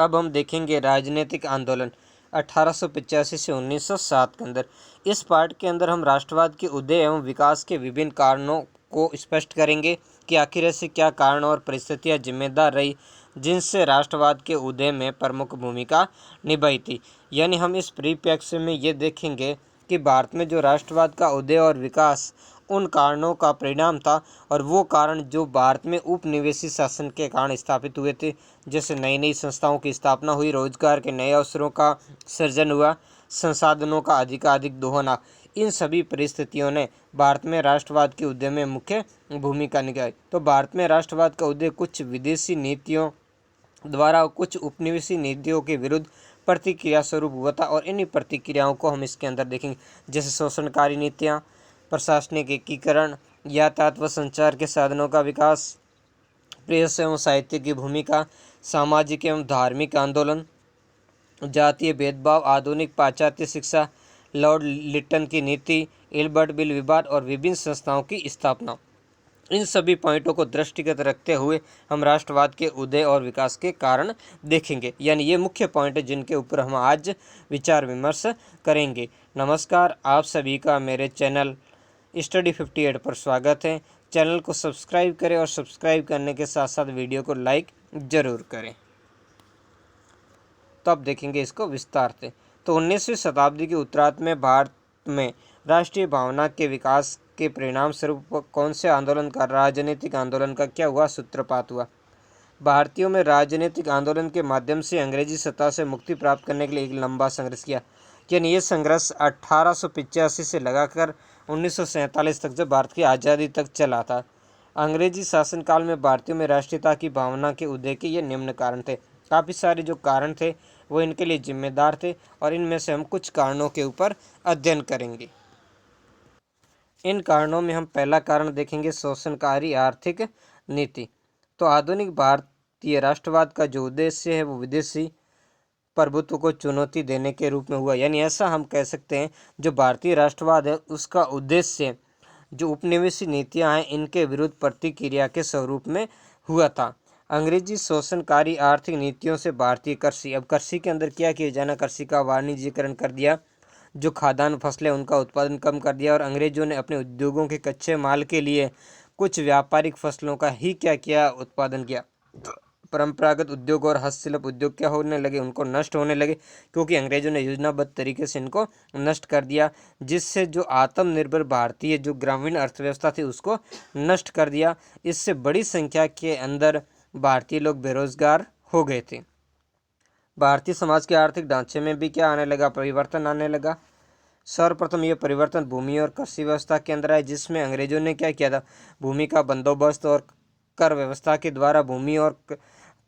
अब हम देखेंगे राजनीतिक आंदोलन 1885 से 1907 के अंदर। इस पार्ट के अंदर हम राष्ट्रवाद के उदय एवं विकास के विभिन्न कारणों को स्पष्ट करेंगे कि आखिर ऐसे क्या कारण और परिस्थितियां जिम्मेदार रही जिनसे राष्ट्रवाद के उदय में प्रमुख भूमिका निभाई थी। यानी हम इस परिप्रेक्ष्य में ये देखेंगे कि भारत में जो राष्ट्रवाद का उदय और विकास उन कारणों का परिणाम था, और वो कारण जो भारत में उपनिवेशी शासन के कारण स्थापित हुए थे, जैसे नई नई संस्थाओं की स्थापना हुई, रोजगार के नए अवसरों का सृजन हुआ, संसाधनों का अधिकाधिक दोहन, इन सभी परिस्थितियों ने भारत में राष्ट्रवाद के उदय में मुख्य भूमिका निभाई। तो भारत में राष्ट्रवाद का उदय कुछ विदेशी नीतियों द्वारा कुछ उपनिवेशी नीतियों के विरुद्ध प्रतिक्रिया स्वरूप हुआ था, और इन्हीं प्रतिक्रियाओं को हम इसके अंदर देखेंगे, जैसे शोषणकारी नीतियाँ, प्रशासनिक एकीकरण, यातायात व संचार के साधनों का विकास, प्रेस एवं साहित्य की भूमिका, सामाजिक एवं धार्मिक आंदोलन, जातीय भेदभाव, आधुनिक पाश्चात्य शिक्षा, लॉर्ड लिटन की नीति, इल्बर्ट बिल विवाद और विभिन्न संस्थाओं की स्थापना। इन सभी पॉइंटों को दृष्टिगत रखते हुए हम राष्ट्रवाद के उदय और विकास के कारण देखेंगे। यानी ये मुख्य पॉइंट है जिनके ऊपर हम आज विचार विमर्श करेंगे। नमस्कार, आप सभी का मेरे चैनल स्टडी 58 पर स्वागत है। चैनल को सब्सक्राइब करें और सब्सक्राइब करने के साथ साथ वीडियो को लाइक ज़रूर करें। तो अब देखेंगे इसको विस्तार से। तो 19वीं शताब्दी के उत्तरार्ध में भारत में राष्ट्रीय भावना के विकास के परिणाम स्वरूप कौन से आंदोलन का, राजनीतिक आंदोलन का क्या हुआ, सूत्रपात हुआ। भारतीयों में राजनीतिक आंदोलन के माध्यम से अंग्रेजी सत्ता से मुक्ति प्राप्त करने के लिए एक लंबा संघर्ष किया। यानी ये संघर्ष 1885 से लगाकर 1947 तक, जब भारत की आज़ादी तक चला था। अंग्रेजी शासनकाल में भारतीयों में राष्ट्रीयता की भावना के उदय के ये निम्न कारण थे। काफ़ी सारे जो कारण थे वो इनके लिए जिम्मेदार थे, और इनमें से हम कुछ कारणों के ऊपर अध्ययन करेंगे। इन कारणों में हम पहला कारण देखेंगे, शोषणकारी आर्थिक नीति। तो आधुनिक भारतीय राष्ट्रवाद का जो उद्देश्य है वो विदेशी प्रभुत्व को चुनौती देने के रूप में हुआ। यानी ऐसा हम कह सकते हैं, जो भारतीय राष्ट्रवाद है उसका उद्देश्य जो उपनिवेशी नीतियां हैं इनके विरुद्ध प्रतिक्रिया के स्वरूप में हुआ था। अंग्रेजी शोषणकारी आर्थिक नीतियों से भारतीय कृषि, अब कृषि के अंदर क्या किया जाना, कृषि का वाणिज्यीकरण कर दिया, जो खाद्यान्न फसलें उनका उत्पादन कम कर दिया, और अंग्रेजों ने अपने उद्योगों के कच्चे माल के लिए कुछ व्यापारिक फसलों का ही क्या किया, उत्पादन किया। परंपरागत उद्योग और हस्तशिल्प उद्योग क्या होने लगे, उनको नष्ट होने लगे, क्योंकि अंग्रेजों ने योजनाबद्ध तरीके से इनको नष्ट कर दिया, जिससे जो आत्मनिर्भर भारतीय जो ग्रामीण अर्थव्यवस्था थी उसको नष्ट कर दिया। इससे बड़ी संख्या के अंदर भारतीय लोग बेरोजगार हो गए थे। भारतीय समाज के आर्थिक ढांचे में भी क्या आने लगा, परिवर्तन आने लगा। सर्वप्रथम यह परिवर्तन भूमि और कृषि व्यवस्था के अंदर आया, जिसमें अंग्रेजों ने क्या किया था, भूमि का बंदोबस्त और कर व्यवस्था के द्वारा भूमि और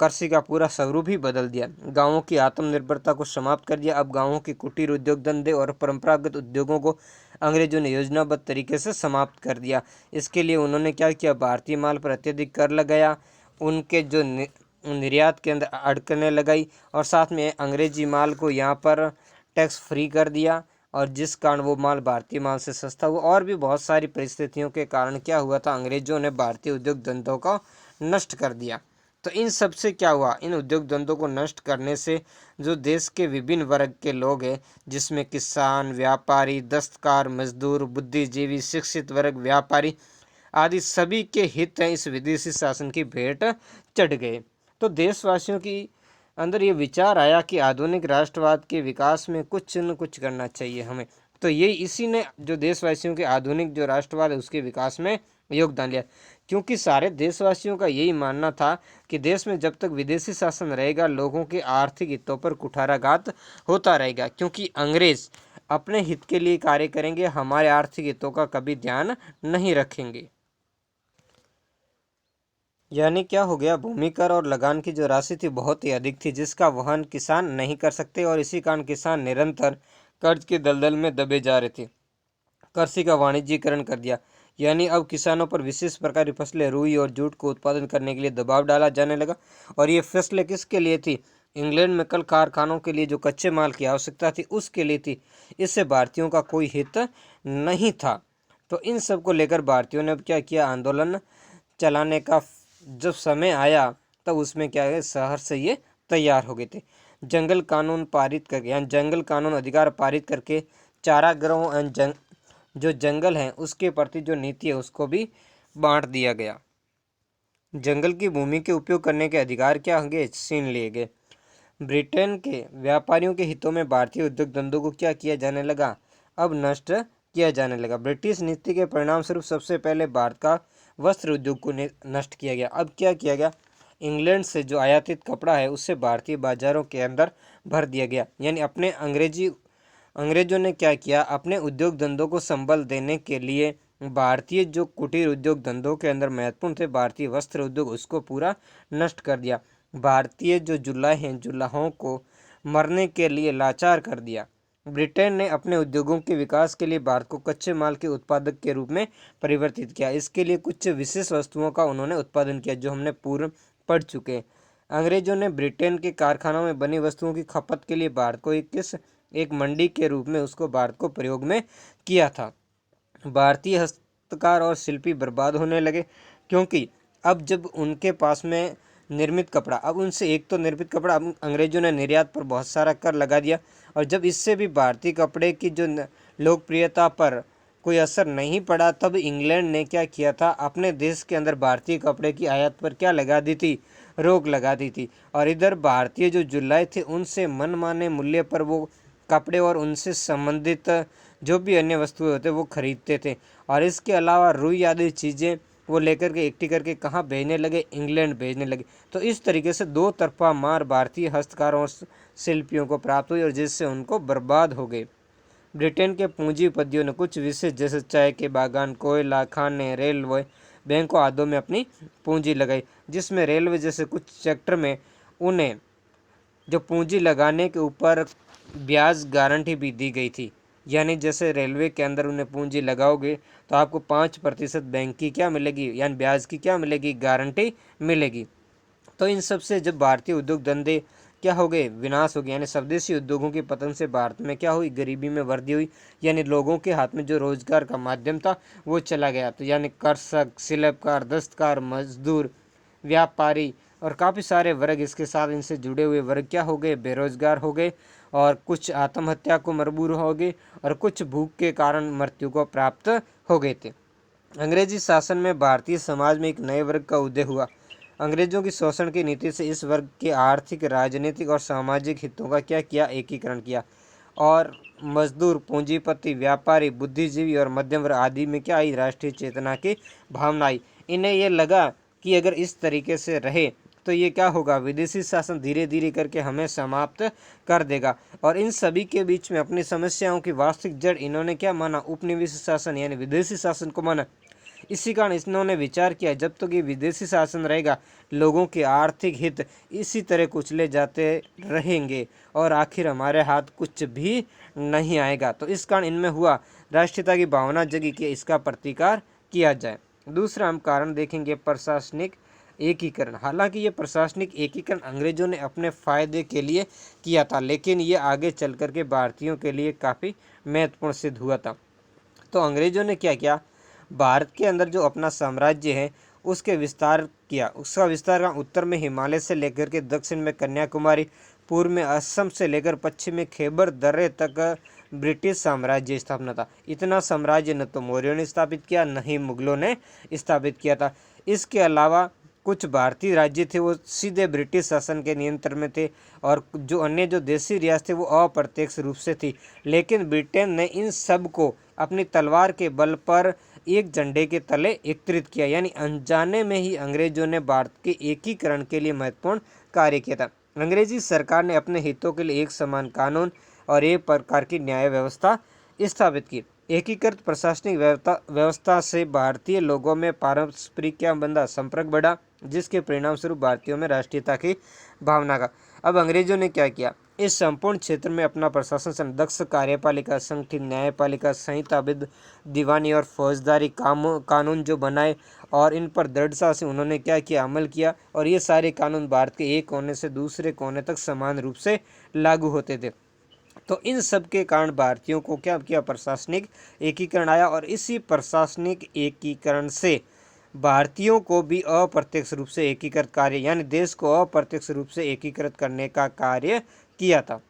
कृषि का पूरा स्वरूप ही बदल दिया। गांवों की आत्मनिर्भरता को समाप्त कर दिया। अब गांवों की कुटीर उद्योग धंधे और परंपरागत उद्योगों को अंग्रेजों ने योजनाबद्ध तरीके से समाप्त कर दिया। इसके लिए उन्होंने क्या किया, भारतीय माल पर अत्यधिक कर लगाया, उनके जो निर्यात के अंदर अड़कने लगाई, और साथ में अंग्रेजी माल को यहाँ पर टैक्स फ्री कर दिया, और जिस कारण वो माल भारतीय माल से सस्ता हुआ। और भी बहुत सारी परिस्थितियों के कारण क्या हुआ था, अंग्रेजों ने भारतीय उद्योग धंधों को नष्ट कर दिया। तो इन सब से क्या हुआ, इन उद्योग धंधों को नष्ट करने से जो देश के विभिन्न वर्ग के लोग हैं, जिसमें किसान, व्यापारी, दस्तकार, मजदूर, बुद्धिजीवी, शिक्षित वर्ग, व्यापारी आदि सभी के हित हैं, इस विदेशी शासन की भेंट चढ़ गए। तो देशवासियों की अंदर ये विचार आया कि आधुनिक राष्ट्रवाद के विकास में कुछ न कुछ करना चाहिए हमें। तो ये इसी ने जो देशवासियों के आधुनिक जो राष्ट्रवाद है उसके विकास में योगदान दिया, क्योंकि सारे देशवासियों का यही मानना था कि देश में जब तक विदेशी शासन रहेगा लोगों के आर्थिक हितों पर कुठाराघात होता रहेगा, क्योंकि अंग्रेज अपने हित के लिए कार्य करेंगे, हमारे आर्थिक हितों का कभी ध्यान नहीं रखेंगे। यानी क्या हो गया, भूमि कर और लगान की जो राशि थी बहुत ही अधिक थी, जिसका वहन किसान नहीं कर सकते, और इसी कारण किसान निरंतर कर्ज के दलदल में दबे जा रहे थे। कृषि का वाणिज्यीकरण कर दिया, यानी अब किसानों पर विशेष प्रकार की फसलें, रुई और जूट को उत्पादन करने के लिए दबाव डाला जाने लगा। और ये फसलें किसके लिए थी, इंग्लैंड में कल कारखानों के लिए जो कच्चे माल की आवश्यकता थी उसके लिए थी। इससे भारतीयों का कोई हित नहीं था। तो इन सब को लेकर भारतीयों ने अब क्या किया, आंदोलन चलाने का जब समय आया तब उसमें क्या है, शहर से ये तैयार हो गए थे। जंगल कानून पारित करके, यानी जंगल कानून अधिकार पारित करके चारागाहों एवं जो जंगल हैं उसके प्रति जो नीति है उसको भी बांट दिया गया। जंगल की भूमि के उपयोग करने के अधिकार क्या होंगे, छीन लिए गए। ब्रिटेन के व्यापारियों के हितों में भारतीय उद्योग धंधों को क्या किया जाने लगा, अब नष्ट किया जाने लगा। ब्रिटिश नीति के परिणाम स्वरूप सबसे पहले भारत का वस्त्र उद्योग को नष्ट किया गया। अब क्या किया गया, इंग्लैंड से जो आयातित कपड़ा है उससे भारतीय बाजारों के अंदर भर दिया गया। यानी अंग्रेजों ने क्या किया, अपने उद्योग धंधों को संबल देने के लिए भारतीय जो कुटीर उद्योग धंधों के अंदर महत्वपूर्ण थे, भारतीय वस्त्र उद्योग, उसको पूरा नष्ट कर दिया। भारतीय जो जुलाहे हैं, जुलाहों को मरने के लिए लाचार कर दिया। ब्रिटेन ने अपने उद्योगों के विकास के लिए भारत को कच्चे माल के उत्पादक के रूप में परिवर्तित किया। इसके लिए कुछ विशेष वस्तुओं का उन्होंने उत्पादन किया जो हमने पूर्व पढ़ चुके हैं। अंग्रेजों ने ब्रिटेन के कारखानों में बनी वस्तुओं की खपत के लिए भारत को एक मंडी के रूप में उसको भारत को प्रयोग में किया था। भारतीय हस्तकार और शिल्पी बर्बाद होने लगे, क्योंकि अब जब उनके पास में निर्मित कपड़ा, अब उनसे एक तो निर्मित कपड़ा, अब अंग्रेजों ने निर्यात पर बहुत सारा कर लगा दिया, और जब इससे भी भारतीय कपड़े की जो लोकप्रियता पर कोई असर नहीं पड़ा, तब इंग्लैंड ने क्या किया था, अपने देश के अंदर भारतीय कपड़े की आयात पर क्या लगा दी थी, रोक लगा दी थी। और इधर भारतीय जो जुलाई थे उनसे मनमाने मूल्य पर वो कपड़े और उनसे संबंधित जो भी अन्य वस्तुएं होते वो खरीदते थे। और इसके अलावा रुई आदि चीज़ें वो लेकर के इकट्ठी करके कहाँ भेजने लगे, इंग्लैंड भेजने लगे। तो इस तरीके से दो तरफा मार भारतीय हस्तकारों और शिल्पियों को प्राप्त हुई, और जिससे उनको बर्बाद हो गए। ब्रिटेन के पूंजीपतियों ने कुछ विशेष जैसे चाय के बागान, कोयला खाने, रेलवे, बैंकों आदि में अपनी पूंजी लगाई, जिसमें रेलवे जैसे कुछ सेक्टर में उन्हें जो पूंजी लगाने के ऊपर ब्याज गारंटी भी दी गई थी। यानी जैसे रेलवे के अंदर उन्हें पूंजी लगाओगे तो आपको 5% बैंक की क्या मिलेगी, यानी ब्याज की क्या मिलेगी, गारंटी मिलेगी। तो इन सब से जब भारतीय उद्योग धंधे क्या हो गए, विनाश हो गया, यानी स्वदेशी उद्योगों के पतन से भारत में क्या हुई, गरीबी में वृद्धि हुई। यानी लोगों के हाथ में जो रोजगार का माध्यम था वो चला गया। तो यानी कृषक, शिल्पकार, दस्तकार, मजदूर, व्यापारी और काफ़ी सारे वर्ग, इसके साथ इनसे जुड़े हुए वर्ग क्या हो गए, बेरोजगार हो गए, और कुछ आत्महत्या को मजबूर हो गए, और कुछ भूख के कारण मृत्यु को प्राप्त हो गए थे। अंग्रेजी शासन में भारतीय समाज में एक नए वर्ग का उदय हुआ। अंग्रेजों की शोषण की नीति से इस वर्ग के आर्थिक, राजनीतिक और सामाजिक हितों का क्या किया, एकीकरण किया। और मजदूर, पूंजीपति, व्यापारी, बुद्धिजीवी और मध्यम वर्ग आदि में क्या आई, राष्ट्रीय चेतना की भावना आई। इन्हें यह लगा कि अगर इस तरीके से रहे तो ये क्या होगा, विदेशी शासन धीरे धीरे करके हमें समाप्त कर देगा। और इन सभी के बीच में अपनी समस्याओं की वास्तविक जड़ इन्होंने क्या माना, उपनिवेशी शासन यानी विदेशी शासन को माना। इसी कारण इन्होंने विचार किया जब तक ये विदेशी शासन रहेगा लोगों के आर्थिक हित इसी तरह कुचले जाते रहेंगे और आखिर हमारे हाथ कुछ भी नहीं आएगा। तो इस कारण इनमें हुआ राष्ट्रीयता की भावना जगी कि इसका प्रतिकार किया जाए। दूसरा हम कारण देखेंगे प्रशासनिक एकीकरण। हालांकि ये प्रशासनिक एकीकरण अंग्रेजों ने अपने फायदे के लिए किया था, लेकिन ये आगे चल कर के भारतीयों के लिए काफ़ी महत्वपूर्ण सिद्ध हुआ था। तो अंग्रेजों ने क्या किया, भारत के अंदर जो अपना साम्राज्य है उसके विस्तार किया। उसका विस्तार उत्तर में हिमालय से लेकर के दक्षिण में कन्याकुमारी, पूर्व में असम से लेकर पश्चिम में खैबर दर्रे तक ब्रिटिश साम्राज्य स्थापना था। इतना साम्राज्य न तो मौर्यों ने स्थापित किया, न ही मुगलों ने स्थापित किया था। इसके अलावा कुछ भारतीय राज्य थे वो सीधे ब्रिटिश शासन के नियंत्रण में थे, और जो अन्य जो देशी रियासत थे वो अप्रत्यक्ष रूप से थी। लेकिन ब्रिटेन ने इन सब को अपनी तलवार के बल पर एक झंडे के तले एकत्रित किया। यानी अनजाने में ही अंग्रेजों ने भारत के एकीकरण के लिए महत्वपूर्ण कार्य किया था। अंग्रेजी सरकार ने अपने हितों के लिए एक समान कानून और एक प्रकार की न्याय व्यवस्था स्थापित की। एकीकृत प्रशासनिक व्यवस्था से भारतीय लोगों में पारस्परिक क्या बंधा, संपर्क बढ़ा, जिसके परिणाम स्वरूप भारतीयों में राष्ट्रीयता की भावना का। अब अंग्रेजों ने क्या किया, इस संपूर्ण क्षेत्र में अपना प्रशासन दक्ष कार्यपालिका, संगठित न्यायपालिका, संहिताबद्ध दीवानी और फौजदारी कानून जो बनाए, और इन पर दृढ़ता से उन्होंने क्या किया, अमल किया। और ये सारे कानून भारत के एक कोने से दूसरे कोने तक समान रूप से लागू होते थे। तो इन सब के कारण भारतीयों को क्या किया, प्रशासनिक एकीकरण आया, और इसी प्रशासनिक एकीकरण से भारतीयों को भी अप्रत्यक्ष रूप से एकीकृत कार्य यानी देश को अप्रत्यक्ष रूप से एकीकृत करने का कार्य किया था।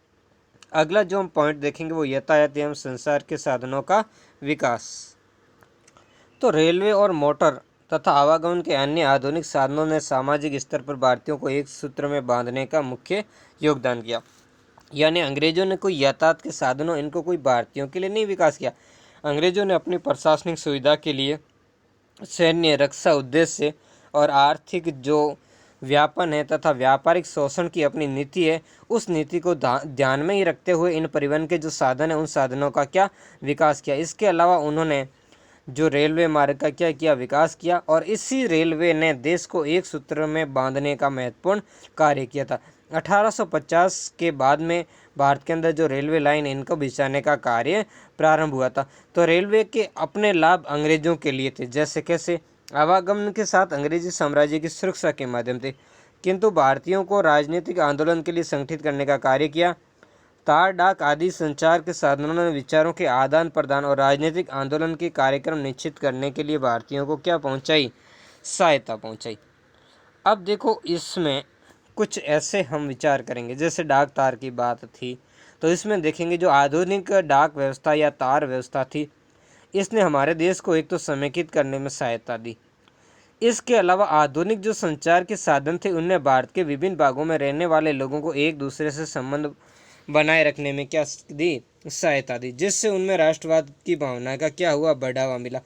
अगला जो हम पॉइंट देखेंगे वो यातायात एवं संचार के साधनों का विकास। तो रेलवे और मोटर तथा आवागमन के अन्य आधुनिक साधनों ने सामाजिक स्तर पर भारतीयों को एक सूत्र में बांधने का मुख्य योगदान किया। यानी अंग्रेजों ने कोई यातायात के साधनों इनको कोई भारतीयों के लिए नहीं विकास किया। अंग्रेजों ने अपनी प्रशासनिक सुविधा के लिए, सैन्य रक्षा उद्देश्य और आर्थिक जो व्यापन है तथा व्यापारिक शोषण की अपनी नीति है, उस नीति को ध्यान में ही रखते हुए इन परिवहन के जो साधन है उन साधनों का क्या विकास किया। इसके अलावा उन्होंने जो रेलवे मार्ग का क्या किया, विकास किया, और इसी रेलवे ने देश को एक सूत्र में बांधने का महत्वपूर्ण कार्य किया था। 1850 के बाद में भारत के अंदर जो रेलवे लाइन इनको बिछाने का कार्य प्रारंभ हुआ था। तो रेलवे के अपने लाभ अंग्रेजों के लिए थे, जैसे कैसे आवागमन के साथ अंग्रेजी साम्राज्य की सुरक्षा के माध्यम से, किंतु भारतीयों को राजनीतिक आंदोलन के लिए संगठित करने का कार्य किया। तार, डाक आदि संचार के साधनों ने विचारों के आदान प्रदान और राजनीतिक आंदोलन के कार्यक्रम निश्चित करने के लिए भारतीयों को क्या पहुंचाई, सहायता पहुंचाई। अब देखो इसमें कुछ ऐसे हम विचार करेंगे, जैसे डाक तार की बात थी, तो इसमें देखेंगे जो आधुनिक डाक व्यवस्था या तार व्यवस्था थी, इसने हमारे देश को एक तो समेकित करने में सहायता दी। इसके अलावा आधुनिक जो संचार के साधन थे उनने भारत के विभिन्न भागों में रहने वाले लोगों को एक दूसरे से संबंध बनाए रखने में क्या दी, सहायता दी, जिससे उनमें राष्ट्रवाद की भावना का क्या हुआ, बढ़ावा मिला।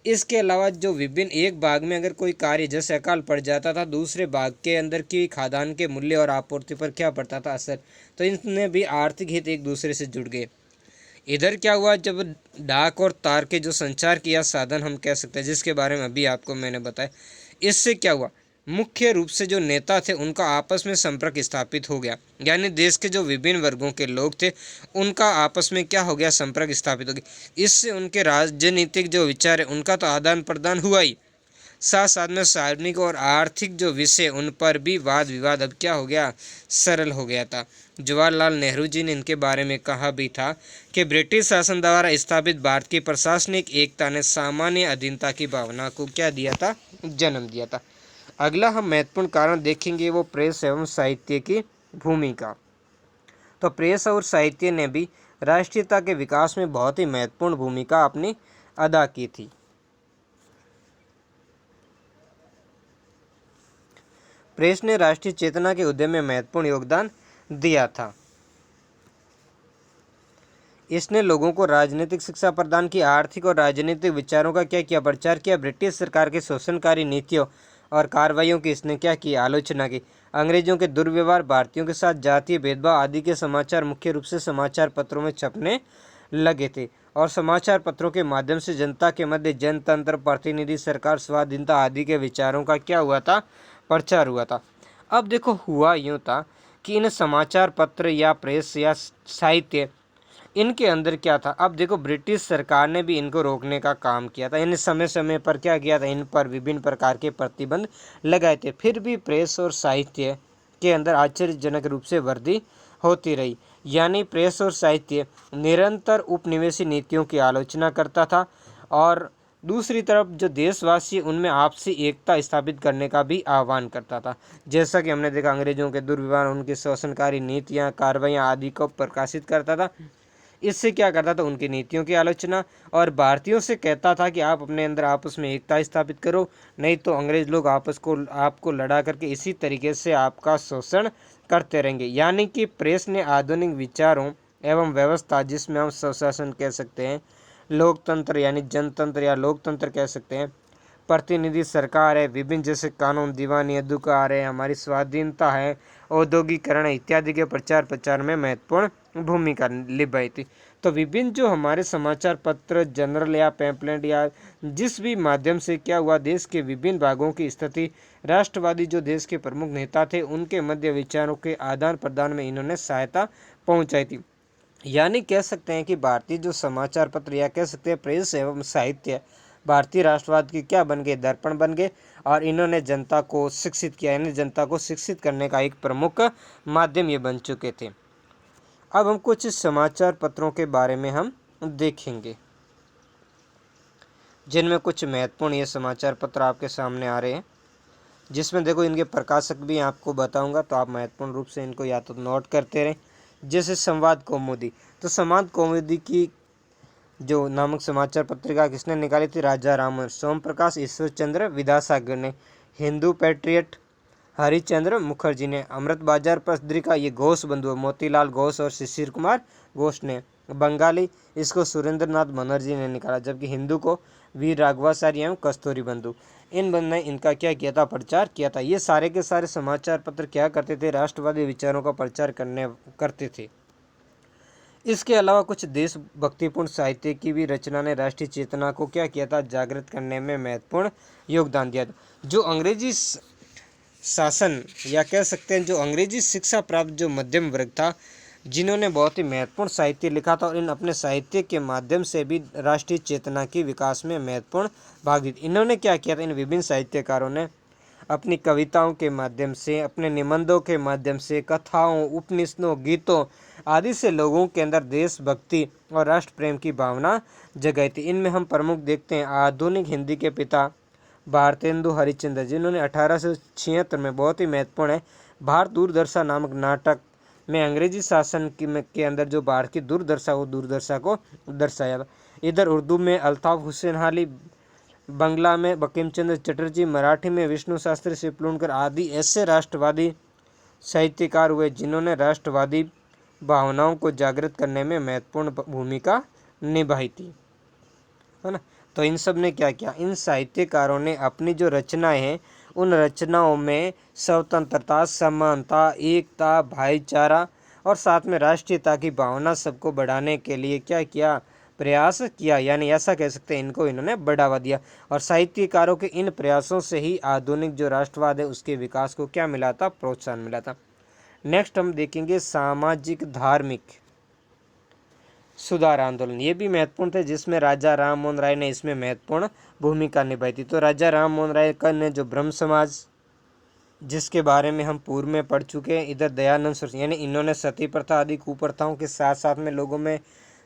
इसके अलावा जो विभिन्न एक भाग में अगर कोई कार्य जैसे अकाल पड़ जाता था, दूसरे भाग के अंदर की खाद्यान्न के मूल्य और आपूर्ति पर क्या पड़ता था, असर, तो इनमें भी आर्थिक हित एक दूसरे से जुड़ गए। इधर क्या हुआ, जब डाक और तार के जो संचार किया साधन हम कह सकते हैं, जिसके बारे में अभी आपको मैंने बताया, इससे क्या हुआ, मुख्य रूप से जो नेता थे उनका आपस में संपर्क स्थापित हो गया। यानी देश के जो विभिन्न वर्गों के लोग थे उनका आपस में क्या हो गया, संपर्क स्थापित हो गया। इससे उनके राजनीतिक जो विचार है उनका तो आदान प्रदान हुआ ही, साथ साथ में सार्वजनिक और आर्थिक जो विषय उन पर भी वाद विवाद अब क्या हो गया, सरल हो गया था। जवाहरलाल नेहरू जी ने इनके बारे में कहा भी था कि ब्रिटिश शासन द्वारा स्थापित भारत की प्रशासनिक एकता ने सामान्य अधीनता की भावना को क्या दिया था, जन्म दिया था। अगला हम महत्वपूर्ण कारण देखेंगे वो प्रेस एवं साहित्य की भूमिका। तो प्रेस और साहित्य ने भी राष्ट्रीयता के विकास में बहुत ही महत्वपूर्ण भूमिका अपनी अदा की थी। प्रेस ने राष्ट्रीय चेतना के उदय में महत्वपूर्ण योगदान दिया था। इसने लोगों को राजनीतिक शिक्षा प्रदान की, आर्थिक और राजनीतिक विचारों का क्या किया, प्रचार किया। ब्रिटिश सरकार के शोषणकारी नीतियों और कार्रवाइयों की इसने क्या की, आलोचना की। अंग्रेजों के दुर्व्यवहार, भारतीयों के साथ जातीय भेदभाव आदि के समाचार मुख्य रूप से समाचार पत्रों में छपने लगे थे, और समाचार पत्रों के माध्यम से जनता के मध्य जनतंत्र, प्रतिनिधि सरकार, स्वाधीनता आदि के विचारों का क्या हुआ था, प्रचार हुआ था। अब देखो हुआ यूँ था कि इन समाचार पत्र या प्रेस या साहित्य इनके अंदर क्या था, अब देखो ब्रिटिश सरकार ने भी इनको रोकने का काम किया था। इन समय समय पर क्या किया था, इन पर विभिन्न प्रकार के प्रतिबंध लगाए थे, फिर भी प्रेस और साहित्य के अंदर आश्चर्यजनक रूप से वृद्धि होती रही। यानी प्रेस और साहित्य निरंतर उपनिवेशी नीतियों की आलोचना करता था, और दूसरी तरफ जो देशवासी उनमें आपसी एकता स्थापित करने का भी आह्वान करता था। जैसा कि हमने देखा अंग्रेजों के दुर्व्यवहार, उनकी शोषणकारी नीतियाँ, कार्रवाइयाँ आदि को प्रकाशित करता था। इससे क्या करता था, उनकी नीतियों की आलोचना, और भारतीयों से कहता था कि आप अपने अंदर आपस में एकता स्थापित करो, नहीं तो अंग्रेज लोग आपको लड़ा करके इसी तरीके से आपका शोषण करते रहेंगे। यानी कि प्रेस ने आधुनिक विचारों एवं व्यवस्था, जिसमें हम स्वशासन कह सकते हैं, लोकतंत्र यानी जनतंत्र या लोकतंत्र कह सकते हैं, प्रतिनिधि सरकार है, विभिन्न जैसे कानून, दीवानी अधिकार है, हमारी स्वाधीनता है, औद्योगिकरण इत्यादि के प्रचार प्रचार में महत्वपूर्ण भूमिका निभाई थी। तो विभिन्न जो हमारे समाचार पत्र, जनरल या पैम्पलेट या जिस भी माध्यम से क्या हुआ, देश के विभिन्न भागों की स्थिति, राष्ट्रवादी जो देश के प्रमुख नेता थे उनके मध्य विचारों के आदान प्रदान में इन्होंने सहायता पहुंचाई थी। यानी कह सकते हैं कि भारतीय जो समाचार पत्र या कह सकते हैं प्रेस एवं साहित्य भारतीय राष्ट्रवाद की क्या बन गए, दर्पण बन गए, और इन्होंने जनता को शिक्षित किया, यानी जनता को शिक्षित करने का एक प्रमुख माध्यम ये बन चुके थे। अब हम कुछ समाचार पत्रों के बारे में हम देखेंगे। जिनमें कुछ महत्वपूर्ण ये समाचार पत्र आपके सामने आ रहे हैं, जिसमें देखो इनके प्रकाशक भी आपको बताऊंगा, तो आप महत्वपूर्ण रूप से इनको या तो नोट करते रहें। जैसे संवाद कौमुदी, तो संवाद कौमुदी की जो नामक समाचार पत्रिका किसने निकाली थी? राजा राममोहन, सोम प्रकाश ईश्वर चंद्र विद्यासागर ने। हिंदू पैट्रियट हरिश्चंद्र मुखर्जी ने। अमृत बाजार पत्रिका ये घोष बंधु मोतीलाल घोष और शिशिर कुमार घोष ने। बंगाली इसको सुरेंद्र नाथ बनर्जी ने निकाला, जबकि हिंदू को वीर राघवाचार्य एवं कस्तूरी बंधु, इन बंधु ने इनका क्या किया था? प्रचार किया था। ये सारे के सारे समाचार पत्र क्या करते थे? राष्ट्रवादी विचारों का प्रचार करते थे। इसके अलावा कुछ देशभक्तिपूर्ण साहित्य की भी रचना ने राष्ट्रीय चेतना को क्या किया था? जागृत करने में महत्वपूर्ण योगदान दिया था। जो अंग्रेजी शासन या कह सकते हैं जो अंग्रेजी शिक्षा प्राप्त जो मध्यम वर्ग था, जिन्होंने बहुत ही महत्वपूर्ण साहित्य लिखा था और इन अपने साहित्य के माध्यम से भी राष्ट्रीय चेतना के विकास में महत्वपूर्ण भाग दिया। इन्होंने क्या किया था? इन विभिन्न साहित्यकारों ने अपनी कविताओं के माध्यम से, अपने निबंधों के माध्यम से, कथाओं, उपनिषदों, गीतों आदि से लोगों के अंदर देशभक्ति और राष्ट्र प्रेम की भावना जगाई थी। इनमें हम प्रमुख देखते हैं आधुनिक हिंदी के पिता भारतेंदु हरिश्चंद्र, जिन्होंने 1876 में, बहुत ही महत्वपूर्ण है, भारत दूरदर्शा नामक नाटक में अंग्रेजी शासन के अंदर जो भारत की दुर्दशा, वो दुर्दशा को दर्शाया था। इधर उर्दू में अल्ताफ हुसैन हाली, बंगला में बंकिम चंद्र चटर्जी, मराठी में विष्णु शास्त्री सिपलुणकर आदि ऐसे राष्ट्रवादी साहित्यकार हुए जिन्होंने राष्ट्रवादी भावनाओं को जागृत करने में महत्वपूर्ण भूमिका निभाई थी, है ना। तो इन सब ने क्या किया? इन साहित्यकारों ने अपनी जो रचनाएं हैं, उन रचनाओं में स्वतंत्रता, समानता, एकता, भाईचारा और साथ में राष्ट्रीयता की भावना सबको बढ़ाने के लिए क्या किया? प्रयास किया, यानी ऐसा कह सकते हैं इनको इन्होंने बढ़ावा दिया। और साहित्यकारों के इन प्रयासों से ही आधुनिक जो राष्ट्रवाद है उसके विकास को क्या मिला था? प्रोत्साहन मिला था। नेक्स्ट हम देखेंगे सामाजिक धार्मिक सुधार आंदोलन। ये भी महत्वपूर्ण थे, जिसमें राजा राम मोहन राय ने इसमें महत्वपूर्ण भूमिका निभाई थी। तो राजा राम मोहन राय ने जो ब्रह्म समाज, जिसके बारे में हम पूर्व में पढ़ चुके हैं, इधर दयानंद सरस्वती, यानी इन्होंने सती प्रथा आदि कुप्रथाओं के साथ साथ में लोगों में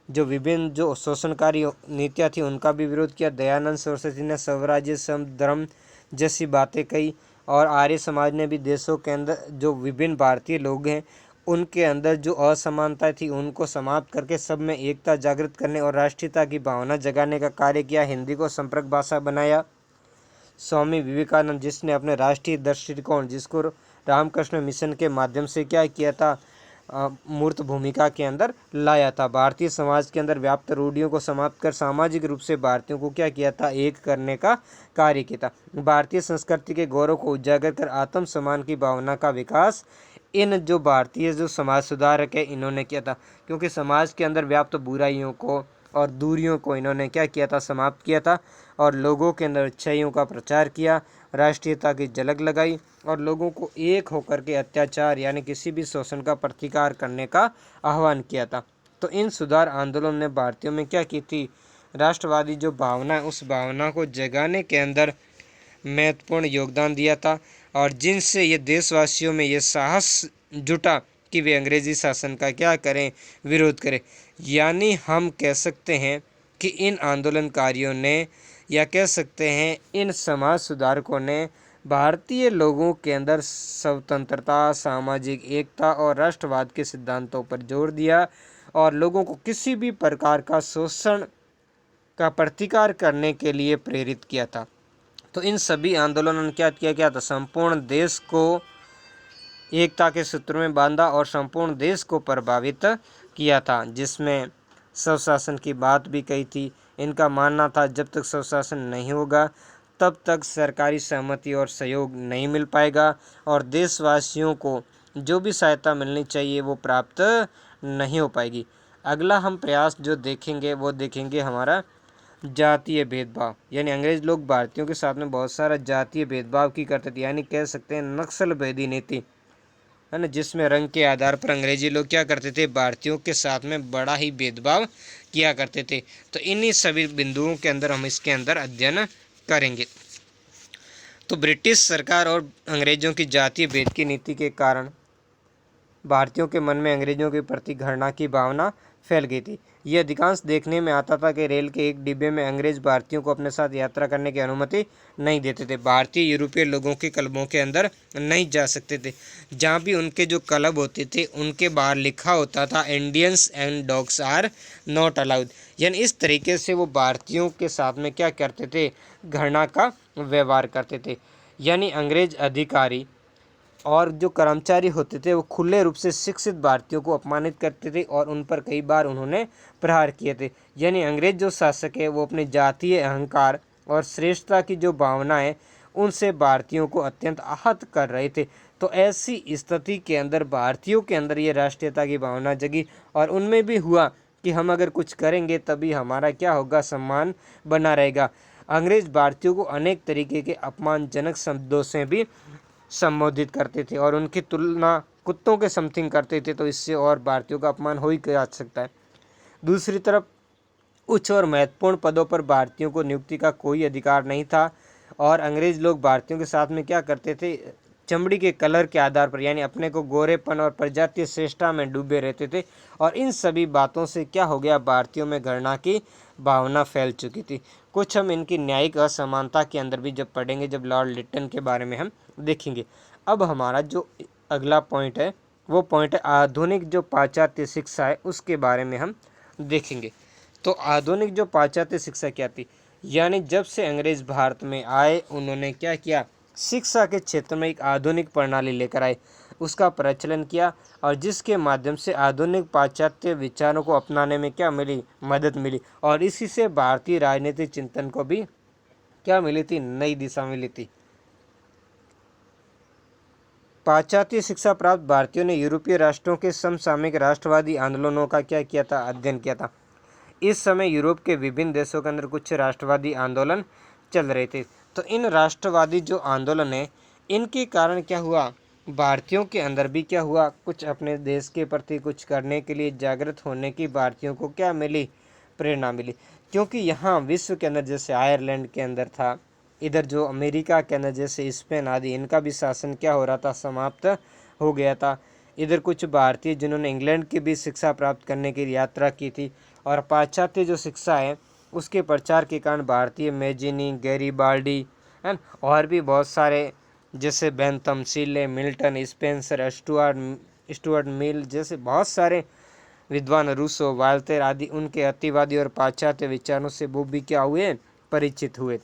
जो विभिन्न जो शोषणकारी नीतियाँ थी उनका भी विरोध किया। दयानंद सरस्वती ने स्वराज्य, सम, धर्म जैसी बातें कही। और आर्य समाज ने भी देशों के अंदर जो विभिन्न भारतीय लोग हैं उनके अंदर जो असमानता थी उनको समाप्त करके सब में एकता जागृत करने और राष्ट्रीयता की भावना जगाने का कार्य किया। हिंदी को संपर्क भाषा बनाया। स्वामी विवेकानंद, जिसने अपने राष्ट्रीय दृष्टिकोण, जिसको रामकृष्ण मिशन के माध्यम से क्या किया था? मूर्त भूमिका के अंदर लाया था। भारतीय समाज के अंदर व्याप्त रूढ़ियों को समाप्त कर सामाजिक रूप से भारतीयों को क्या किया था? एक करने का कार्य किया था। भारतीय संस्कृति के गौरव को उजागर कर आत्म सम्मान की भावना का विकास इन जो भारतीय जो समाज सुधारक है इन्होंने किया था, क्योंकि समाज के अंदर व्याप्त बुराइयों को और दूरियों को इन्होंने क्या किया था? समाप्त किया था और लोगों के अंदर अच्छाइयों का प्रचार किया, राष्ट्रीयता की झलक लगाई और लोगों को एक होकर के अत्याचार यानी किसी भी शोषण का प्रतिकार करने का आह्वान किया था। तो इन सुधार आंदोलन ने भारतीयों में क्या की थी? राष्ट्रवादी जो भावना है उस भावना को जगाने के अंदर महत्वपूर्ण योगदान दिया था और जिनसे ये देशवासियों में ये साहस जुटा कि वे अंग्रेजी शासन का क्या करें? विरोध करें। यानी हम कह सकते हैं कि इन आंदोलनकारियों ने या कह सकते हैं इन समाज सुधारकों ने भारतीय लोगों के अंदर स्वतंत्रता, सामाजिक एकता और राष्ट्रवाद के सिद्धांतों पर जोर दिया और लोगों को किसी भी प्रकार का शोषण का प्रतिकार करने के लिए प्रेरित किया था। तो इन सभी आंदोलनों ने क्या किया था? संपूर्ण देश को एकता के सूत्र में बांधा और संपूर्ण देश को प्रभावित किया था, जिसमें स्वशासन की बात भी कही थी। इनका मानना था जब तक स्वशासन नहीं होगा तब तक सरकारी सहमति और सहयोग नहीं मिल पाएगा और देशवासियों को जो भी सहायता मिलनी चाहिए वो प्राप्त नहीं हो पाएगी। अगला हम प्रयास जो देखेंगे वो देखेंगे हमारा जातीय भेदभाव, यानी अंग्रेज लोग भारतीयों के साथ में बहुत सारा जातीय भेदभाव की करते थे, यानी कह सकते हैं नक्सल भेदी नीति, है ना, जिसमें रंग के आधार पर अंग्रेजी लोग क्या करते थे? भारतीयों के साथ में बड़ा ही भेदभाव किया करते थे। तो इन्हीं सभी बिंदुओं के अंदर हम इसके अंदर अध्ययन करेंगे। तो ब्रिटिश सरकार और अंग्रेजों की जातीय भेद की नीति के कारण भारतीयों के मन में अंग्रेजों के प्रति घृणा की भावना फैल गई थी, ये अधिकांश देखने में आता था कि रेल के एक डिब्बे में अंग्रेज भारतीयों को अपने साथ यात्रा करने की अनुमति नहीं देते थे। भारतीय यूरोपीय लोगों के क्लबों के अंदर नहीं जा सकते थे। जहाँ भी उनके जो क्लब होते थे उनके बाहर लिखा होता था Indians and dogs are not allowed. यानी इस तरीके से वो भारतीयों के साथ में क्या करते थे, घृणा का व्यवहार करते थे। यानी अंग्रेज अधिकारी और जो कर्मचारी होते थे वो खुले रूप से शिक्षित भारतीयों को अपमानित करते थे और उन पर कई बार उन्होंने प्रहार किए थे। यानी अंग्रेज जो शासक है वो अपने जातीय अहंकार और श्रेष्ठता की जो भावना है उनसे भारतीयों को अत्यंत आहत कर रहे थे। तो ऐसी स्थिति के अंदर भारतीयों के अंदर ये राष्ट्रीयता की भावना जगी और उनमें भी हुआ कि हम अगर कुछ करेंगे तभी हमारा क्या होगा, सम्मान बना रहेगा। अंग्रेज भारतीयों को अनेक तरीके के अपमानजनक शब्दों से भी संबोधित करते थे और उनकी तुलना कुत्तों के समथिंग करते थे। तो इससे और भारतीयों का अपमान हो ही जा सकता है। दूसरी तरफ उच्च और महत्वपूर्ण पदों पर भारतीयों को नियुक्ति का कोई अधिकार नहीं था और अंग्रेज लोग भारतीयों के साथ में क्या करते थे, चमड़ी के कलर के आधार पर यानी अपने को गोरेपन और प्रजातीय श्रेष्ठता में डूबे रहते थे। और इन सभी बातों से क्या हो गया, भारतीयों में घृणा की भावना फैल चुकी थी। कुछ हम इनकी न्यायिक असमानता के अंदर भी जब पढ़ेंगे, जब लॉर्ड लिटन के बारे में हम देखेंगे। अब हमारा जो अगला पॉइंट है वो पॉइंट है आधुनिक जो पाश्चात्य शिक्षा है उसके बारे में हम देखेंगे। तो आधुनिक जो पाश्चात्य शिक्षा क्या थी, यानी जब से अंग्रेज भारत में आए उन्होंने क्या किया, शिक्षा के क्षेत्र में एक आधुनिक प्रणाली लेकर आए, उसका प्रचलन किया और जिसके माध्यम से आधुनिक पाश्चात्य विचारों को अपनाने में क्या मिली, मदद मिली। और इसी से भारतीय राजनीतिक चिंतन को भी क्या मिली थी, नई दिशा मिली थी। पाश्चात्य शिक्षा प्राप्त भारतीयों ने यूरोपीय राष्ट्रों के समसामयिक राष्ट्रवादी आंदोलनों का क्या किया था, अध्ययन किया था। इस समय यूरोप के विभिन्न देशों के अंदर कुछ राष्ट्रवादी आंदोलन चल रहे थे। तो इन राष्ट्रवादी जो आंदोलन है इनके कारण क्या हुआ, भारतीयों के अंदर भी क्या हुआ, कुछ अपने देश के प्रति कुछ करने के लिए जागृत होने की भारतीयों को क्या मिली, प्रेरणा मिली। क्योंकि यहाँ विश्व के अंदर जैसे आयरलैंड के अंदर था, इधर जो अमेरिका के अंदर जैसे स्पेन आदि, इनका भी शासन क्या हो रहा था, समाप्त हो गया था। इधर कुछ भारतीय जिन्होंने इंग्लैंड की भी शिक्षा प्राप्त करने की यात्रा की थी और पाश्चात्य जो शिक्षा है उसके प्रचार के कारण भारतीय मैजिनी, गैरीबाल्डी है और भी बहुत सारे जैसे Bentham, शीले, Milton, Spencer, Stuart Mill जैसे बहुत सारे विद्वान, रूसो, वाल्तेर आदि उनके अतिवादी और पाश्चात्य विचारों से वो भी क्या हुए, परिचित हुए,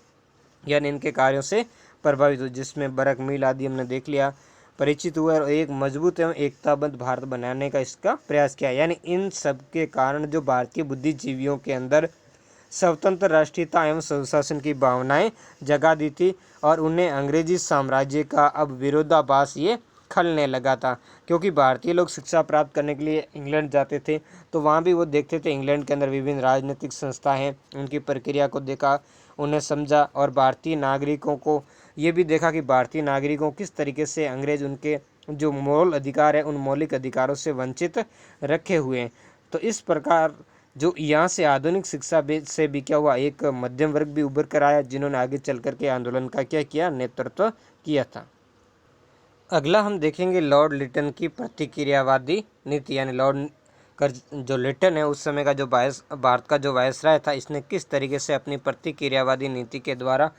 यानी इनके कार्यों से प्रभावित हुए, जिसमें बरक मिल आदि हमने देख लिया, परिचित हुए और एक मजबूत एवं एकताबद्ध भारत बनाने का इसका प्रयास किया। यानी इन सब के कारण जो भारतीय बुद्धिजीवियों के अंदर स्वतंत्र राष्ट्रीयता एवं सुशासन की भावनाएं जगा दी थी और उन्हें अंग्रेजी साम्राज्य का अब विरोधाभास ये खलने लगा था। क्योंकि भारतीय लोग शिक्षा प्राप्त करने के लिए इंग्लैंड जाते थे तो वहाँ भी वो देखते थे इंग्लैंड के अंदर विभिन्न राजनीतिक संस्था हैं, उनकी प्रक्रिया को देखा, उन्हें समझा और भारतीय नागरिकों को ये भी देखा कि भारतीय नागरिकों किस तरीके से अंग्रेज उनके जो मूल अधिकार है उन मौलिक अधिकारों से वंचित रखे हुए हैं। तो इस प्रकार जो यहाँ से आधुनिक शिक्षा से भी क्या हुआ, एक मध्यम वर्ग भी उभर कर आया जिन्होंने आगे चल कर के आंदोलन का क्या किया, नेतृत्व किया था। अगला हम देखेंगे लॉर्ड लिटन की प्रतिक्रियावादी नीति, यानी लॉर्ड जो लिटन है उस समय का जो भारत का जो वायसराय था, इसने किस तरीके से अपनी प्रतिक्रियावादी नीति के द्वारा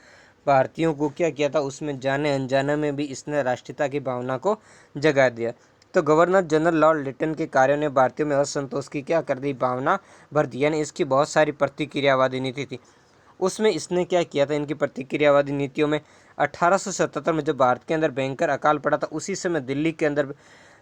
भारतीयों को क्या किया था, उसमें जाने अनजाने में भी इसने राष्ट्रीयता की भावना को जगा दिया। तो गवर्नर जनरल लॉर्ड लिटन के कार्यों ने भारतीयों में असंतोष की क्या कर दी, भावना भर दी। यानी इसकी बहुत सारी प्रतिक्रियावादी नीति थी, उसमें इसने क्या किया था, इनकी प्रतिक्रियावादी नीतियों में 1877 में जब भारत के अंदर भयंकर अकाल पड़ा था, उसी समय दिल्ली के अंदर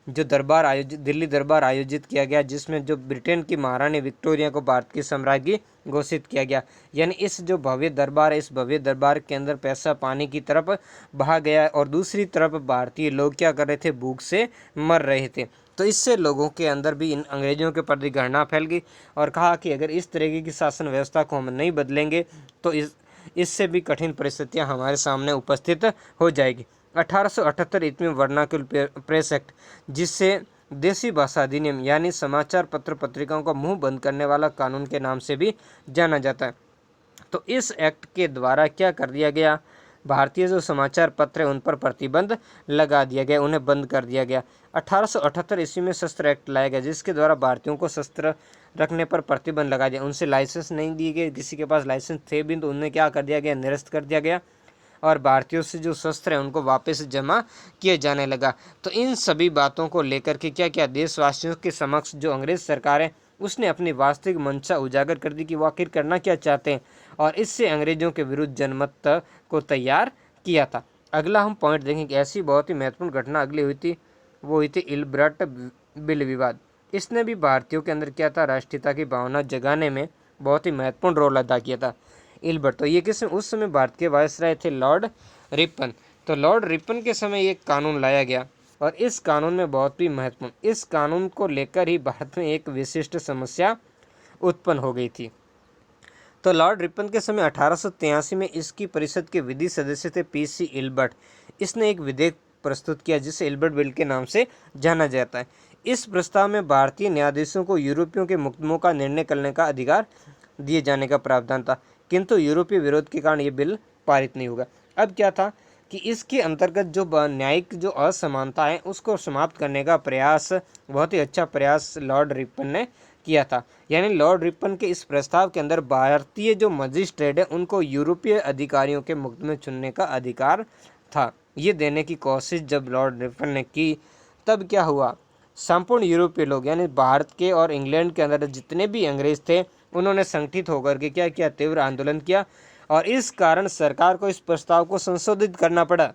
जो दिल्ली दरबार आयोजित किया गया, जिसमें जो ब्रिटेन की महारानी विक्टोरिया को भारत की सम्राज्ञी घोषित किया गया। यानी इस जो भव्य दरबार है, इस भव्य दरबार के अंदर पैसा पानी की तरफ बहा गया और दूसरी तरफ भारतीय लोग क्या कर रहे थे, भूख से मर रहे थे। तो इससे लोगों के अंदर भी इन अंग्रेजों के प्रति घृणा फैल गई और कहा कि अगर इस तरीके की शासन व्यवस्था को हम नहीं बदलेंगे तो इससे भी कठिन परिस्थितियां हमारे सामने उपस्थित हो जाएगी। 1878 ईस्वी में वर्नाक्युलर प्रेस एक्ट, जिससे देसी भाषा अधिनियम यानी समाचार पत्र पत्रिकाओं का मुंह बंद करने वाला कानून के नाम से भी जाना जाता है। तो इस एक्ट के द्वारा क्या कर दिया गया, भारतीय जो समाचार पत्र है उन पर प्रतिबंध लगा दिया गया, उन्हें बंद कर दिया गया। 1878 ईस्वी में शस्त्र एक्ट लाया गया, जिसके द्वारा भारतीयों को शस्त्र रखने पर प्रतिबंध लगा दिया। उनसे लाइसेंस नहीं दिए गए, किसी के पास लाइसेंस थे भी तो उन्हें क्या कर दिया गया, निरस्त कर दिया गया, और भारतीयों से जो शस्त्र है उनको वापस जमा किए जाने लगा। तो इन सभी बातों को लेकर के क्या क्या देशवासियों के समक्ष जो अंग्रेज सरकार है उसने अपनी वास्तविक मंशा उजागर कर दी कि वो आखिर करना क्या चाहते हैं, और इससे अंग्रेजों के विरुद्ध जनमत को तैयार किया था। अगला हम पॉइंट देखेंगे कि ऐसी बहुत ही महत्वपूर्ण घटना अगली हुई थी, वो हुई थी इल्बर्ट बिल विवाद। इसने भी भारतीयों के अंदर क्या था, राष्ट्रीयता की भावना जगाने में बहुत ही महत्वपूर्ण रोल अदा किया था। इल्बर्ट, तो ये किस उस समय भारत के वायसराय थे लॉर्ड रिपन। तो लॉर्ड रिपन के समय एक कानून लाया गया, और इस कानून में बहुत ही महत्वपूर्ण, इस कानून को लेकर ही भारत में एक विशिष्ट समस्या उत्पन्न हो गई थी। तो लॉर्ड रिपन के समय 1883 में इसकी परिषद के विधि सदस्य थे पीसी इल्बर्ट। इसने एक विधेयक प्रस्तुत किया जिसे इल्बर्ट बिल के नाम से जाना जाता है। इस प्रस्ताव में भारतीय न्यायाधीशों को यूरोपियों के मुकदमों का निर्णय करने का अधिकार दिए जाने का प्रावधान था, किंतु यूरोपीय विरोध के कारण ये बिल पारित नहीं होगा। अब क्या था कि इसके अंतर्गत जो न्यायिक जो असमानता है उसको समाप्त करने का प्रयास, बहुत ही अच्छा प्रयास लॉर्ड रिपन ने किया था। यानी लॉर्ड रिपन के इस प्रस्ताव के अंदर भारतीय जो मजिस्ट्रेट है उनको यूरोपीय अधिकारियों के मुकदमे चुनने का अधिकार था। ये देने की कोशिश जब लॉर्ड रिपन ने की, तब क्या हुआ, संपूर्ण यूरोपीय लोग यानी भारत के और इंग्लैंड के अंदर जितने भी अंग्रेज थे उन्होंने संगठित होकर के क्या किया, तीव्र आंदोलन किया, और इस कारण सरकार को इस प्रस्ताव को संशोधित करना पड़ा।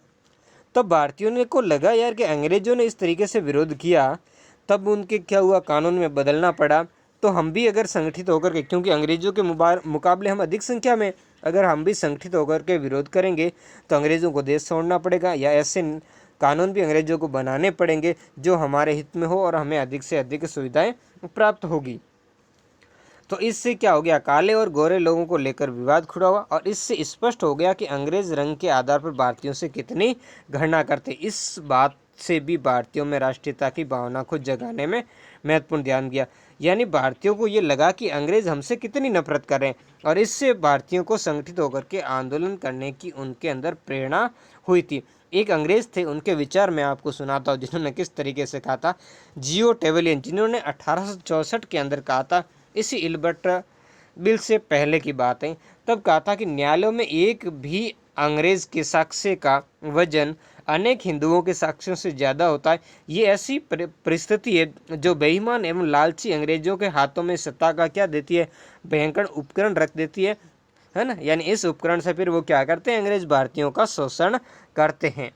तब भारतीयों ने को लगा यार कि अंग्रेजों ने इस तरीके से विरोध किया, तब उनके क्या हुआ, कानून में बदलना पड़ा। तो हम भी अगर संगठित होकर के, क्योंकि अंग्रेजों के मुकाबले हम अधिक संख्या में, अगर हम भी संगठित होकर के विरोध करेंगे तो अंग्रेजों को देश छोड़ना पड़ेगा, या ऐसे कानून भी अंग्रेजों को बनाने पड़ेंगे जो हमारे हित में हो और हमें अधिक से अधिक सुविधाएं प्राप्त होगी। तो इससे क्या हो गया, काले और गोरे लोगों को लेकर विवाद खड़ा हुआ, और इससे स्पष्ट हो गया कि अंग्रेज रंग के आधार पर भारतीयों से कितनी घृणा करते। इस बात से भी भारतीयों में राष्ट्रीयता की भावना को जगाने में महत्वपूर्ण ध्यान दिया। यानी भारतीयों को ये लगा कि अंग्रेज हमसे कितनी नफरत कर रहे हैं, और इससे भारतीयों को संगठित होकर के आंदोलन करने की उनके अंदर प्रेरणा हुई थी। एक अंग्रेज थे, उनके विचार मैं आपको सुनाता हूँ, जिन्होंने किस तरीके से कहा था। जियो टेवलियन, जिन्होंने 1864 के अंदर कहा था, इसी इल्बर्ट बिल से पहले की बात है, तब कहा था कि न्यायालयों में एक भी अंग्रेज के साक्ष्य का वजन अनेक हिंदुओं के साक्ष्यों से ज़्यादा होता है। ये ऐसी परिस्थिति है जो बेईमान एवं लालची अंग्रेजों के हाथों में सत्ता का क्या देती है, भयंकर उपकरण रख देती है ना। यानी इस उपकरण से फिर वो क्या करते हैं, अंग्रेज भारतीयों का शोषण करते हैं।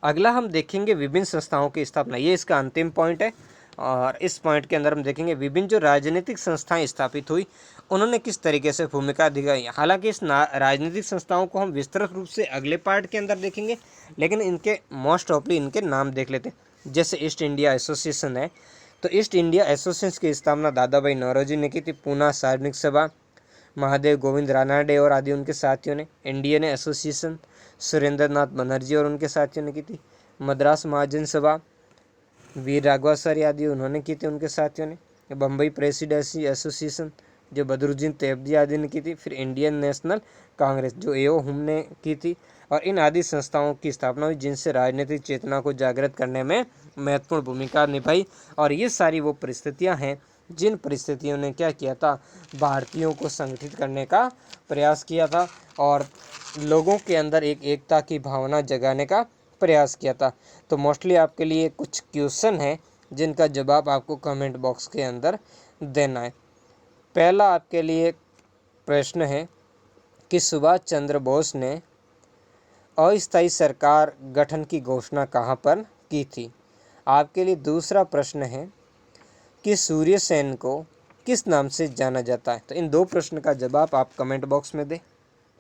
अगला हम देखेंगे विभिन्न संस्थाओं की स्थापना, ये इसका अंतिम पॉइंट है, और इस पॉइंट के अंदर हम देखेंगे विभिन्न जो राजनीतिक संस्थाएं स्थापित हुई उन्होंने किस तरीके से भूमिका दिखाई। हालांकि इस राजनीतिक संस्थाओं को हम विस्तृत रूप से अगले पार्ट के अंदर देखेंगे, लेकिन इनके मोस्ट ऑफली इनके नाम देख लेते हैं। जैसे ईस्ट इंडिया एसोसिएशन है, तो ईस्ट इंडिया एसोसिएशन की स्थापना दादा भाई नौरोजी ने की थी। पूना सार्वजनिक सभा महादेव गोविंद रानाडे और आदि उनके साथियों ने। इंडियन एसोसिएशन सुरेंद्र नाथ बनर्जी और उनके साथियों ने की थी। मद्रास महाजन सभा वीर राघवाचार्य आदि उन्होंने की थी, उनके साथियों ने। बम्बई प्रेसिडेंसी एसोसिएशन जो बदरुद्दीन तैयबजी आदि ने की थी। फिर इंडियन नेशनल कांग्रेस जो एओ हुम ने की थी। और इन आदि संस्थाओं की स्थापना हुई जिनसे राजनीतिक चेतना को जागृत करने में महत्वपूर्ण भूमिका निभाई। और ये सारी वो परिस्थितियां हैं जिन परिस्थितियों ने क्या किया था, भारतीयों को संगठित करने का प्रयास किया था और लोगों के अंदर एक एकता की भावना जगाने का प्रयास किया था। तो मोस्टली आपके लिए कुछ क्वेश्चन हैं जिनका जवाब आपको कमेंट बॉक्स के अंदर देना है। पहला आपके लिए प्रश्न है कि सुभाष चंद्र बोस ने अस्थायी सरकार गठन की घोषणा कहाँ पर की थी। आपके लिए दूसरा प्रश्न है कि सूर्य सेन को किस नाम से जाना जाता है। तो इन दो प्रश्न का जवाब आप कमेंट बॉक्स में दें।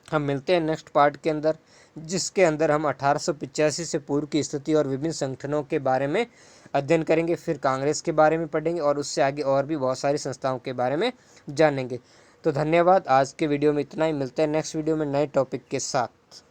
हम मिलते हैं नेक्स्ट पार्ट के अंदर, जिसके अंदर हम 1885 से पूर्व की स्थिति और विभिन्न संगठनों के बारे में अध्ययन करेंगे। फिर कांग्रेस के बारे में पढ़ेंगे और उससे आगे और भी बहुत सारी संस्थाओं के बारे में जानेंगे। तो धन्यवाद, आज के वीडियो में इतना ही। मिलते हैं नेक्स्ट वीडियो में नए टॉपिक के साथ।